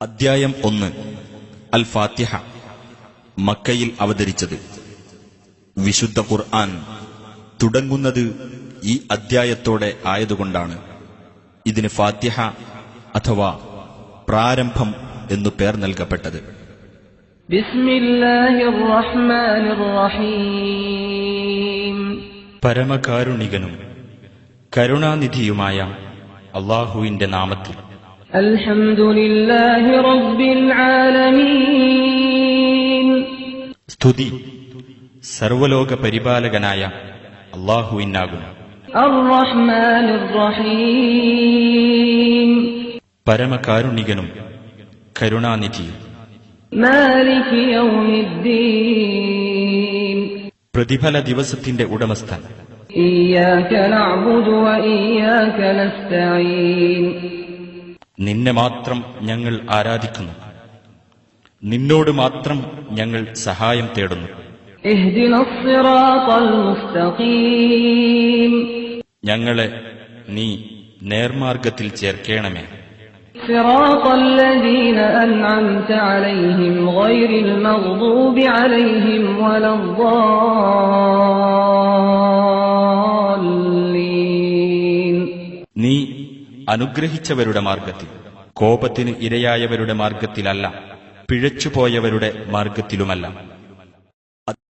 അദ്ധ്യായം 1 അൽ ഫാത്തിഹ. മക്കയിൽ അവതരിച്ചത്. വിശുദ്ധ ഖുർആൻ തുടങ്ങുന്നത് ഈ അദ്ധ്യായത്തോടെ ആയതുകൊണ്ടാണ് ഇതിന് ഫാത്തിഹ അഥവാ പ്രാരംഭം എന്നു പേർ നൽകപ്പെട്ടത്. ബിസ്മില്ലാഹിർ റഹ്മാനിർ റഹീം. പരമകാരുണികനും കരുണാനിധിയുമായ അല്ലാഹുവിന്റെ നാമത്തിൽ. അൽഹംദുലില്ലാഹി റബ്ബിൽ ആലമീൻ. സ്തുതി സർവലോക പരിപാലകനായ അല്ലാഹുവിനാകുന്നു. അർ റഹ്മാനിർ റഹീം. പരമകാരുണികനും കരുണാനിധിയും. മാലികി യൗമിദ്ദീൻ. പ്രതിഫല ദിവസത്തിന്റെ ഉടമസ്ഥൻ. ഇയ്യാക നഅ്ബുദു വ ഇയ്യാക നസ്തഈൻ. നിന്നെ മാത്രം ഞങ്ങൾ ആരാധിക്കുന്നു, നിന്നോട് മാത്രം ഞങ്ങൾ സഹായം തേടുന്നു. ഇഹ്ദിനസ് സിറാത്തൽ മുസ്തഖീം. ഞങ്ങളെ നീ നേർമാർഗത്തിൽ ചേർക്കണമേ. സിറാത്തൽ ലദീന അൻഅംത അലൈഹിം ഗൈറിൽ മഗ്ദൂബി അലൈഹിം വലദ്ദാല്ലീൻ. നീ അനുഗ്രഹിച്ചവരുടെ മാർഗത്തിൽ, കോപത്തിന് ഇരയായവരുടെ മാർഗത്തിലല്ല, പിഴച്ചുപോയവരുടെ മാർഗത്തിലുമല്ല.